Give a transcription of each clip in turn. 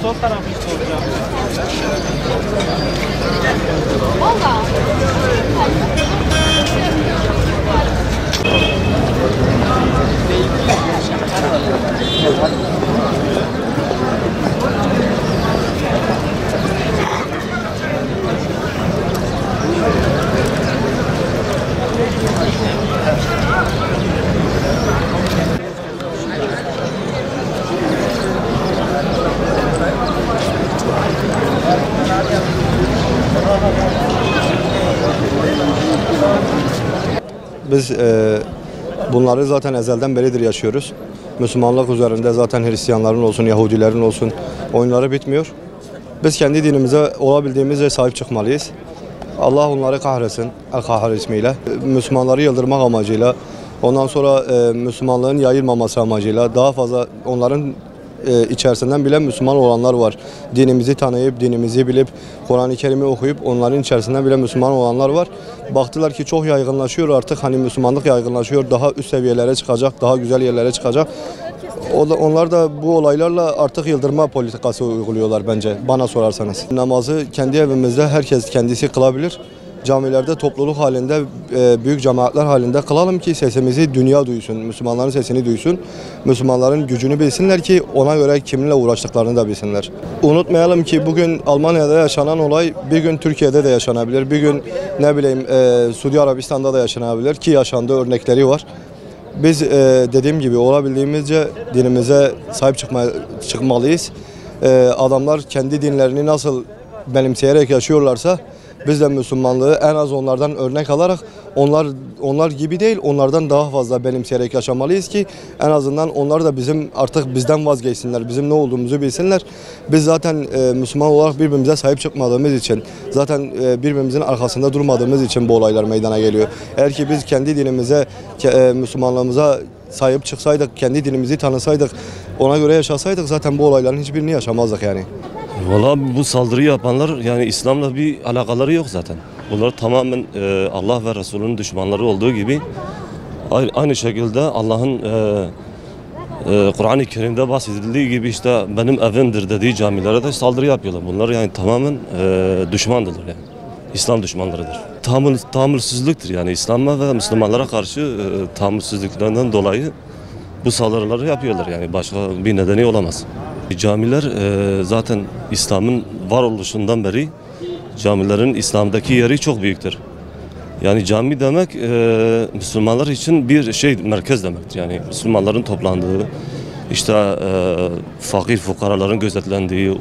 Sol tarafı soracağım. Biz bunları zaten ezelden beridir yaşıyoruz. Müslümanlık üzerinde zaten Hristiyanların olsun, Yahudilerin olsun oyunları bitmiyor. Biz kendi dinimize olabildiğimizce sahip çıkmalıyız. Allah onları kahretsin, El-Kahhar ismiyle. Müslümanları yıldırmak amacıyla, ondan sonra Müslümanlığın yayılmaması amacıyla daha fazla onların içerisinden bile Müslüman olanlar var. Dinimizi tanıyıp, dinimizi bilip, Kur'an-ı Kerim'i okuyup onların içerisinden bile Müslüman olanlar var. Baktılar ki çok yaygınlaşıyor artık, hani Müslümanlık yaygınlaşıyor, daha üst seviyelere çıkacak, daha güzel yerlere çıkacak. Onlar da bu olaylarla artık yıldırma politikası uyguluyorlar bence, bana sorarsanız. Namazı kendi evimizde herkes kendisi kılabilir. Camilerde topluluk halinde, büyük cemaatler halinde kılalım ki sesimizi dünya duysun, Müslümanların sesini duysun. Müslümanların gücünü bilsinler ki ona göre kiminle uğraştıklarını da bilsinler. Unutmayalım ki bugün Almanya'da yaşanan olay bir gün Türkiye'de de yaşanabilir. Bir gün ne bileyim Suudi Arabistan'da da yaşanabilir ki yaşandığı örnekleri var. Biz dediğim gibi olabildiğimizce dinimize sahip çıkmalıyız. Adamlar kendi dinlerini nasıl benimseyerek yaşıyorlarsa biz de Müslümanlığı en az onlardan örnek alarak onlar gibi değil, onlardan daha fazla benimseyerek yaşamalıyız ki en azından onlar da artık bizden vazgeçsinler, bizim ne olduğumuzu bilsinler. Biz zaten Müslüman olarak birbirimize sahip çıkmadığımız için, zaten birbirimizin arkasında durmadığımız için bu olaylar meydana geliyor. Eğer ki biz kendi dinimize, Müslümanlığımıza sahip çıksaydık, kendi dinimizi tanısaydık, ona göre yaşasaydık zaten bu olayların hiçbirini yaşamazdık yani. Valla bu saldırıyı yapanlar yani İslam'la bir alakaları yok zaten. Bunlar tamamen Allah ve Resulünün düşmanları olduğu gibi aynı şekilde Allah'ın Kur'an-ı Kerim'de bahsedildiği gibi işte benim evimdir dediği camilere de saldırı yapıyorlar. Bunlar yani tamamen düşmandırlar yani. İslam düşmanlarıdır. Tahammülsüzlüktür yani İslam'a ve Müslümanlara karşı tahammülsüzlüklerinden dolayı bu saldırıları yapıyorlar yani başka bir nedeni olamaz. Camiler zaten İslam'ın varoluşundan beri camilerin İslam'daki yeri çok büyüktür. Yani cami demek Müslümanlar için bir merkez demektir. Yani Müslümanların toplandığı, işte fakir fukaraların gözetlendiği,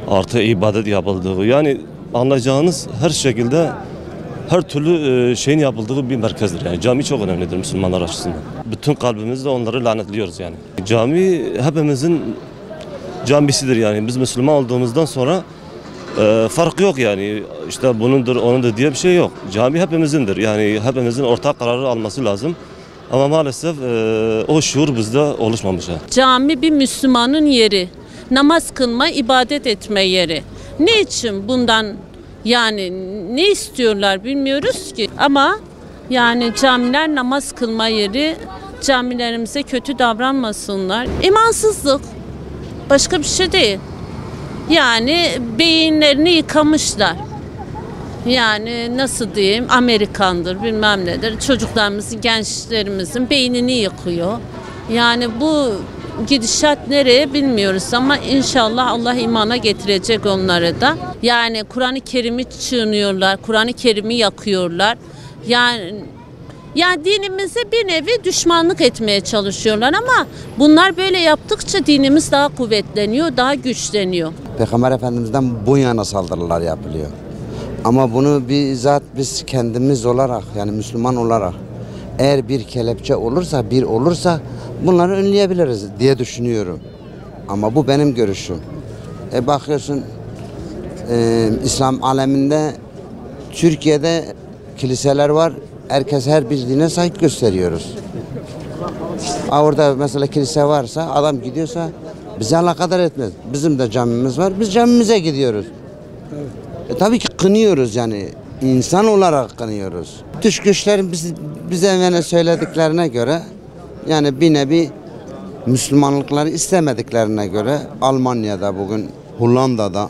artı ibadet yapıldığı, yani anlayacağınız her şekilde her türlü şeyin yapıldığı bir merkezdir. Yani cami çok önemlidir Müslümanlar açısından. Bütün kalbimizle onları lanetliyoruz yani. Cami hepimizin camisidir yani. Biz Müslüman olduğumuzdan sonra fark yok yani. İşte bunundur, onundur diye bir şey yok. Cami hepimizindir. Yani hepimizin ortak kararı alması lazım. Ama maalesef o şuur bizde oluşmamış. Cami bir Müslümanın yeri. Namaz kılma, ibadet etme yeri. Ne için bundan yani ne istiyorlar bilmiyoruz ki. Ama yani camiler namaz kılma yeri. Camilerimize kötü davranmasınlar. İmansızlık. Başka bir şey değil. Yani beyinlerini yıkamışlar. Yani nasıl diyeyim, Amerikandır bilmem nedir. Çocuklarımızın, gençlerimizin beynini yıkıyor. Yani bu gidişat nereye bilmiyoruz ama inşallah Allah imana getirecek onları da. Yani Kur'an-ı Kerim'i çiğniyorlar, Kur'an-ı Kerim'i yakıyorlar. Yani dinimize bir nevi düşmanlık etmeye çalışıyorlar ama bunlar böyle yaptıkça dinimiz daha kuvvetleniyor, daha güçleniyor. Peygamber Efendimiz'den bu yana saldırılar yapılıyor. Ama bunu bizzat biz kendimiz olarak yani Müslüman olarak eğer bir kelepçe olursa, bir olursa bunları önleyebiliriz diye düşünüyorum. Ama bu benim görüşüm. Bakıyorsun İslam aleminde Türkiye'de kiliseler var. Herkes her bir dine saygı gösteriyoruz. Orada mesela kilise varsa adam gidiyorsa bize alakadar etmez. Bizim de camimiz var. Biz camimize gidiyoruz. Tabii ki kınıyoruz yani. İnsan olarak kınıyoruz. Dış güçlerin bize yani söylediklerine göre yani bir nevi Müslümanlıkları istemediklerine göre Almanya'da bugün, Hollanda'da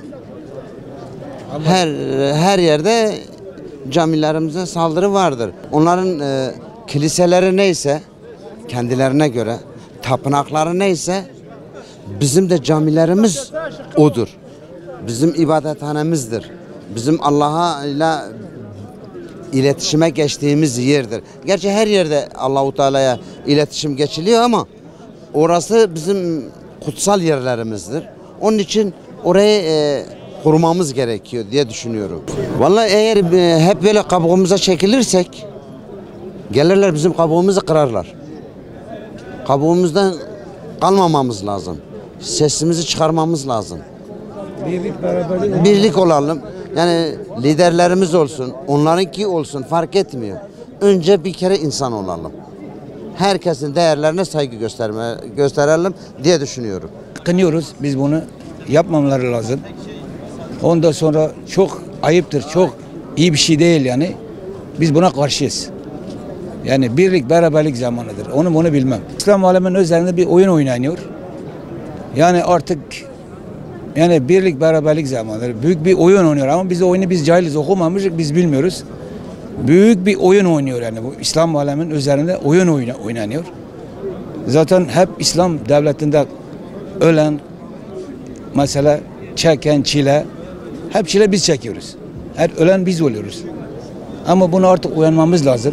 her yerde camilerimize saldırı vardır. Onların kiliseleri neyse kendilerine göre, tapınakları neyse bizim de camilerimiz odur. Bizim ibadethanemizdir. Bizim Allah'a ile iletişime geçtiğimiz yerdir. Gerçi her yerde Allahu Teala'ya iletişim geçiliyor ama orası bizim kutsal yerlerimizdir. Onun için orayı korumamız gerekiyor diye düşünüyorum. Vallahi eğer hep böyle kabuğumuza çekilirsek gelirler bizim kabuğumuzu kırarlar. Kabuğumuzdan kalmamamız lazım. Sesimizi çıkarmamız lazım. Birlik olalım. Yani liderlerimiz olsun, onlarınki olsun fark etmiyor. Önce bir kere insan olalım. Herkesin değerlerine saygı gösterelim diye düşünüyorum. Kınıyoruz, biz bunu yapmamaları lazım. Ondan sonra çok ayıptır, çok iyi bir şey değil yani. Biz buna karşıyız. Yani birlik, beraberlik zamanıdır. Onu bilmem. İslam aleminin üzerinde bir oyun oynanıyor. Yani artık yani birlik, beraberlik zamanıdır. Büyük bir oyun oynuyor ama biz cahiliz, okumamışız, biz bilmiyoruz. Büyük bir oyun oynuyor yani bu İslam aleminin üzerinde oyun oynanıyor. Zaten hep İslam devletinde ölen, mesela çeken çile, hep çile biz çekiyoruz. Her ölen biz oluyoruz. Ama bunu artık uyanmamız lazım.